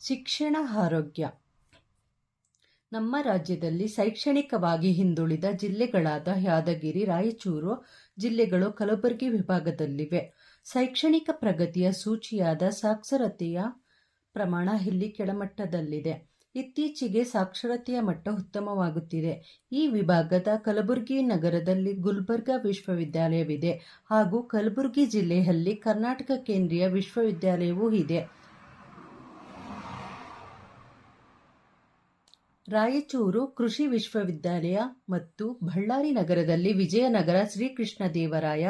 ಶಿಕ್ಷಣ ಆರೋಗ್ಯ. ನಮ್ಮ ರಾಜ್ಯದಲ್ಲಿ ಶೈಕ್ಷಣಿಕವಾಗಿ ಹಿಂದುಳಿದ ಜಿಲ್ಲೆಗಳಾದ ಯಾದಗಿರಿ, ರಾಯಚೂರು ಜಿಲ್ಲೆಗಳು ಕಲಬುರಗಿ ವಿಭಾಗದಲ್ಲಿವೆ. ಶೈಕ್ಷಣಿಕ ಪ್ರಗತಿಯ ಸೂಚಿಯಾದ ಸಾಕ್ಷರತೆಯ ಪ್ರಮಾಣ ಇಲ್ಲಿ ಕೆಳಮಟ್ಟದಲ್ಲಿದೆ. ಇತ್ತೀಚೆಗೆ ಸಾಕ್ಷರತೆಯ ಮಟ್ಟ ಉತ್ತಮವಾಗುತ್ತಿದೆ. ಈ ವಿಭಾಗದ ಕಲಬುರಗಿ ನಗರದಲ್ಲಿ ಗುಲ್ಬರ್ಗಾ ವಿಶ್ವವಿದ್ಯಾಲಯವಿದೆ ಹಾಗೂ ಕಲಬುರಗಿ ಜಿಲ್ಲೆಯಲ್ಲಿ ಕರ್ನಾಟಕ ಕೇಂದ್ರೀಯ ವಿಶ್ವವಿದ್ಯಾಲಯವೂ ಇದೆ. ರಾಯಚೂರು ಕೃಷಿ ವಿಶ್ವವಿದ್ಯಾಲಯ ಮತ್ತು ಬಳ್ಳಾರಿ ನಗರದಲ್ಲಿ ವಿಜಯನಗರ ಶ್ರೀಕೃಷ್ಣದೇವರಾಯ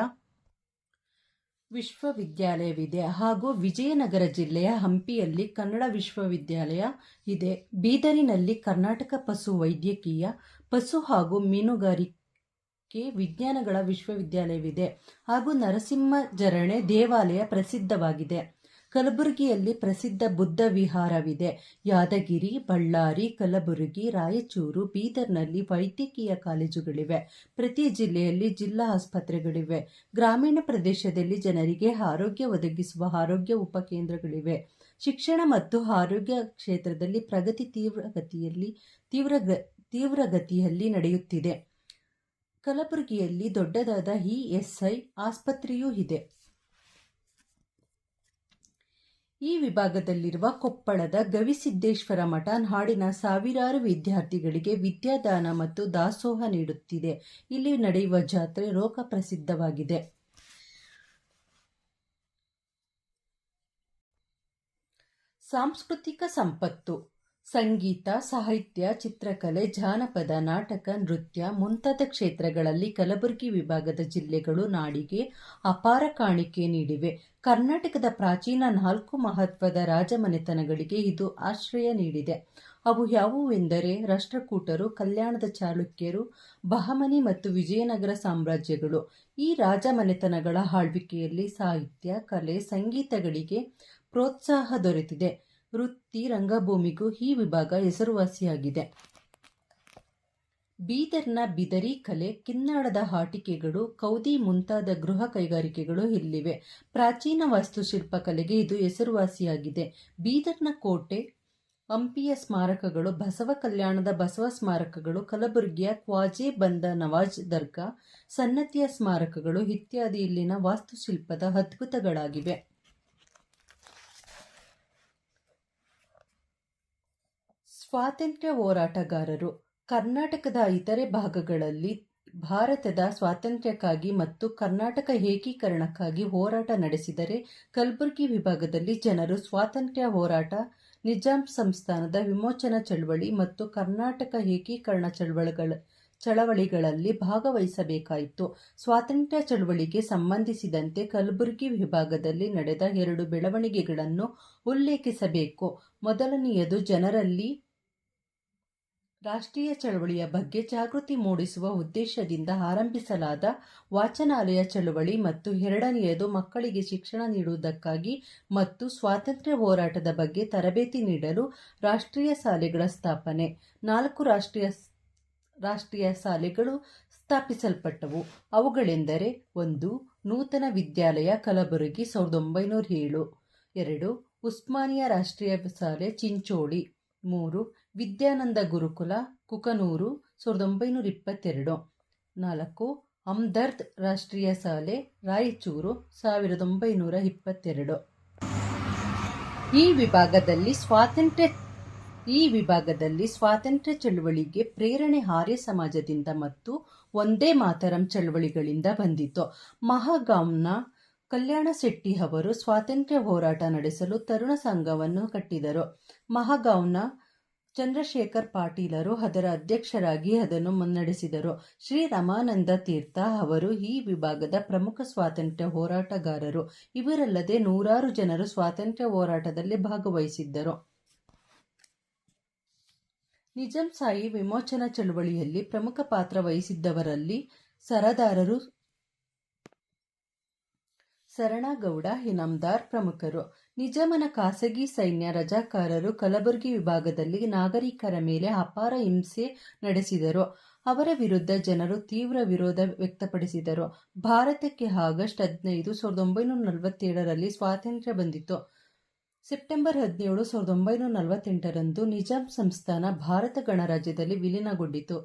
ವಿಶ್ವವಿದ್ಯಾಲಯವಿದೆ ಹಾಗೂ ವಿಜಯನಗರ ಜಿಲ್ಲೆಯ ಹಂಪಿಯಲ್ಲಿ ಕನ್ನಡ ವಿಶ್ವವಿದ್ಯಾಲಯ ಇದೆ. ಬೀದರಿನಲ್ಲಿ ಕರ್ನಾಟಕ ಪಶು ವೈದ್ಯಕೀಯ, ಪಶು ಹಾಗೂ ಮೀನುಗಾರಿಕೆ ವಿಜ್ಞಾನಗಳ ವಿಶ್ವವಿದ್ಯಾಲಯವಿದೆ ಹಾಗೂ ನರಸಿಂಹಜರಣೆ ದೇವಾಲಯ ಪ್ರಸಿದ್ಧವಾಗಿದೆ. ಕಲಬುರಗಿಯಲ್ಲಿ ಪ್ರಸಿದ್ಧ ಬುದ್ಧ ವಿಹಾರವಿದೆ. ಯಾದಗಿರಿ, ಬಳ್ಳಾರಿ, ಕಲಬುರಗಿ, ರಾಯಚೂರು, ಬೀದರ್ನಲ್ಲಿ ವೈದ್ಯಕೀಯ ಕಾಲೇಜುಗಳಿವೆ. ಪ್ರತಿ ಜಿಲ್ಲೆಯಲ್ಲಿ ಜಿಲ್ಲಾ ಆಸ್ಪತ್ರೆಗಳಿವೆ. ಗ್ರಾಮೀಣ ಪ್ರದೇಶದಲ್ಲಿ ಜನರಿಗೆ ಆರೋಗ್ಯ ಒದಗಿಸುವ ಆರೋಗ್ಯ ಉಪಕೇಂದ್ರಗಳಿವೆ. ಶಿಕ್ಷಣ ಮತ್ತು ಆರೋಗ್ಯ ಕ್ಷೇತ್ರದಲ್ಲಿ ಪ್ರಗತಿ ತೀವ್ರಗತಿಯಲ್ಲಿ ನಡೆಯುತ್ತಿದೆ. ಕಲಬುರಗಿಯಲ್ಲಿ ದೊಡ್ಡದಾದ ಇಎಸ್ಐ ಆಸ್ಪತ್ರೆಯೂ ಇದೆ. ಈ ವಿಭಾಗದಲ್ಲಿರುವ ಕೊಪ್ಪಳದ ಗವಿಸಿದ್ದೇಶ್ವರ ಮಠ ನಾಡಿನ ಸಾವಿರಾರು ವಿದ್ಯಾರ್ಥಿಗಳಿಗೆ ವಿದ್ಯಾದಾನ ಮತ್ತು ದಾಸೋಹ ನೀಡುತ್ತಿದೆ. ಇಲ್ಲಿ ನಡೆಯುವ ಜಾತ್ರೆ ಲೋಕ ಪ್ರಸಿದ್ಧವಾಗಿದೆ. ಸಾಂಸ್ಕೃತಿಕ ಸಂಪತ್ತು: ಸಂಗೀತ, ಸಾಹಿತ್ಯ, ಚಿತ್ರಕಲೆ, ಜಾನಪದ, ನಾಟಕ, ನೃತ್ಯ ಮುಂತಾದ ಕ್ಷೇತ್ರಗಳಲ್ಲಿ ಕಲಬುರಗಿ ವಿಭಾಗದ ಜಿಲ್ಲೆಗಳು ನಾಡಿಗೆ ಅಪಾರ ಕಾಣಿಕೆ ನೀಡಿವೆ. ಕರ್ನಾಟಕದ ಪ್ರಾಚೀನ 4 ಮಹತ್ವದ ರಾಜಮನೆತನಗಳಿಗೆ ಇದು ಆಶ್ರಯ ನೀಡಿದೆ. ಅವು ಯಾವುವೆಂದರೆ ರಾಷ್ಟ್ರಕೂಟರು, ಕಲ್ಯಾಣದ ಚಾಲುಕ್ಯರು, ಬಹಮನಿ ಮತ್ತು ವಿಜಯನಗರ ಸಾಮ್ರಾಜ್ಯಗಳು. ಈ ರಾಜಮನೆತನಗಳ ಆಳ್ವಿಕೆಯಲ್ಲಿ ಸಾಹಿತ್ಯ, ಕಲೆ, ಸಂಗೀತಗಳಿಗೆ ಪ್ರೋತ್ಸಾಹ ದೊರೆತಿದೆ. ವೃತ್ತಿ ರಂಗಭೂಮಿಗೂ ಈ ವಿಭಾಗ ಹೆಸರುವಾಸಿಯಾಗಿದೆ. ಬೀದರ್ನ ಬಿದರಿ ಕಲೆ, ಕಿನ್ನಾಳದ ಆಟಿಕೆಗಳು, ಕೌದಿ ಮುಂತಾದ ಗೃಹ ಕೈಗಾರಿಕೆಗಳು ಇಲ್ಲಿವೆ. ಪ್ರಾಚೀನ ವಾಸ್ತುಶಿಲ್ಪ ಕಲೆಗೆ ಇದು ಹೆಸರುವಾಸಿಯಾಗಿದೆ. ಬೀದರ್ನ ಕೋಟೆ, ಹಂಪಿಯ ಸ್ಮಾರಕಗಳು, ಬಸವ ಕಲ್ಯಾಣದ ಬಸವ ಸ್ಮಾರಕಗಳು, ಕಲಬುರಗಿಯ ಖ್ವಾಜೆ ಬಂದ ನವಾಜ್ ದರ್ಗಾ, ಸನ್ನತಿಯ ಸ್ಮಾರಕಗಳು ಇತ್ಯಾದಿ ಇಲ್ಲಿನ ವಾಸ್ತುಶಿಲ್ಪದ ಅದ್ಭುತಗಳಾಗಿವೆ. ಸ್ವಾತಂತ್ರ್ಯ ಹೋರಾಟಗಾರರು: ಕರ್ನಾಟಕದ ಇತರೆ ಭಾಗಗಳಲ್ಲಿ ಭಾರತದ ಸ್ವಾತಂತ್ರ್ಯಕ್ಕಾಗಿ ಮತ್ತು ಕರ್ನಾಟಕ ಏಕೀಕರಣಕ್ಕಾಗಿ ಹೋರಾಟ ನಡೆಸಿದರೆ, ಕಲಬುರಗಿ ವಿಭಾಗದಲ್ಲಿ ಜನರು ಸ್ವಾತಂತ್ರ್ಯ ಹೋರಾಟ, ನಿಜಾಂ ಸಂಸ್ಥಾನದ ವಿಮೋಚನಾ ಚಳವಳಿ ಮತ್ತು ಕರ್ನಾಟಕ ಏಕೀಕರಣ ಚಳವಳಿಗಳಲ್ಲಿ ಭಾಗವಹಿಸಬೇಕಾಯಿತು. ಸ್ವಾತಂತ್ರ್ಯ ಚಳವಳಿಗೆ ಸಂಬಂಧಿಸಿದಂತೆ ಕಲಬುರಗಿ ವಿಭಾಗದಲ್ಲಿ ನಡೆದ 2 ಬೆಳವಣಿಗೆಗಳನ್ನು ಉಲ್ಲೇಖಿಸಬೇಕು. ಮೊದಲನೆಯದು ಜನರಲ್ಲಿ ರಾಷ್ಟ್ರೀಯ ಚಳವಳಿಯ ಬಗ್ಗೆ ಜಾಗೃತಿ ಮೂಡಿಸುವ ಉದ್ದೇಶದಿಂದ ಆರಂಭಿಸಲಾದ ವಾಚನಾಲಯ ಚಳವಳಿ ಮತ್ತು ಎರಡನೆಯದು ಮಕ್ಕಳಿಗೆ ಶಿಕ್ಷಣ ನೀಡುವುದಕ್ಕಾಗಿ ಮತ್ತು ಸ್ವಾತಂತ್ರ್ಯ ಹೋರಾಟದ ಬಗ್ಗೆ ತರಬೇತಿ ನೀಡಲು ರಾಷ್ಟ್ರೀಯ ಶಾಲೆಗಳ ಸ್ಥಾಪನೆ. 4 ರಾಷ್ಟ್ರೀಯ ಶಾಲೆಗಳು ಸ್ಥಾಪಿಸಲ್ಪಟ್ಟವು. ಅವುಗಳೆಂದರೆ: 1. ನೂತನ ವಿದ್ಯಾಲಯ ಕಲಬುರಗಿ 1907. 2. ಉಸ್ಮಾನಿಯಾ ರಾಷ್ಟ್ರೀಯ ಶಾಲೆ ಚಿಂಚೋಳಿ. 3. ವಿದ್ಯಾನಂದ ಗುರುಕುಲ ಕುಕನೂರು 1922. 4. ಹಮ್ದರ್ದ್ ರಾಷ್ಟ್ರೀಯ ಶಾಲೆ ರಾಯಚೂರು 1922. ಈ ವಿಭಾಗದಲ್ಲಿ ಸ್ವಾತಂತ್ರ್ಯ ಚಳವಳಿಗೆ ಪ್ರೇರಣೆ ಆರ್ಯ ಸಮಾಜದಿಂದ ಮತ್ತು ಒಂದೇ ಮಾತರಂ ಚಳವಳಿಗಳಿಂದ ಬಂದಿತು. ಮಹಾಗಾಂವ್ನ ಕಲ್ಯಾಣ ಶೆಟ್ಟಿ ಅವರು ಸ್ವಾತಂತ್ರ್ಯ ಹೋರಾಟ ನಡೆಸಲು ತರುಣ ಸಂಘವನ್ನು ಕಟ್ಟಿದರು. ಮಹಾಗಾಂವ್ನ ಚಂದ್ರಶೇಖರ್ ಪಾಟೀಲರು ಅದರ ಅಧ್ಯಕ್ಷರಾಗಿ ಅದನ್ನು ಮುನ್ನಡೆಸಿದರು. ಶ್ರೀ ರಮಾನಂದ ತೀರ್ಥ ಅವರು ಈ ವಿಭಾಗದ ಪ್ರಮುಖ ಸ್ವಾತಂತ್ರ್ಯ ಹೋರಾಟಗಾರರು. ಇವರಲ್ಲದೆ ನೂರಾರು ಜನರು ಸ್ವಾತಂತ್ರ್ಯ ಹೋರಾಟದಲ್ಲಿ ಭಾಗವಹಿಸಿದ್ದರು. ನಿಜಾಂಶಾಹಿ ವಿಮೋಚನಾ ಚಳವಳಿಯಲ್ಲಿ ಪ್ರಮುಖ ಪಾತ್ರ ವಹಿಸಿದ್ದವರಲ್ಲಿ ಸರದಾರರು ಶರಣಗೌಡ, ಇನಾಮದಾರ್ ಪ್ರಮುಖರು. ನಿಜಾಮನ ಖಾಸಗಿ ಸೈನ್ಯ ರಜಾಕಾರರು ಕಲಬುರಗಿ ವಿಭಾಗದಲ್ಲಿ ನಾಗರಿಕರ ಮೇಲೆ ಅಪಾರ ಹಿಂಸೆ ನಡೆಸಿದರು. ಅವರ ವಿರುದ್ಧ ಜನರು ತೀವ್ರ ವಿರೋಧ ವ್ಯಕ್ತಪಡಿಸಿದರು. ಭಾರತಕ್ಕೆ ಆಗಸ್ಟ್ 15, 1947ರಲ್ಲಿ ಸ್ವಾತಂತ್ರ್ಯ ಬಂದಿತು. ಸೆಪ್ಟೆಂಬರ್ 17, 1948ರಂದು ನಿಜಾಂ ಸಂಸ್ಥಾನ ಭಾರತ ಗಣರಾಜ್ಯದಲ್ಲಿ ವಿಲೀನಗೊಂಡಿತು.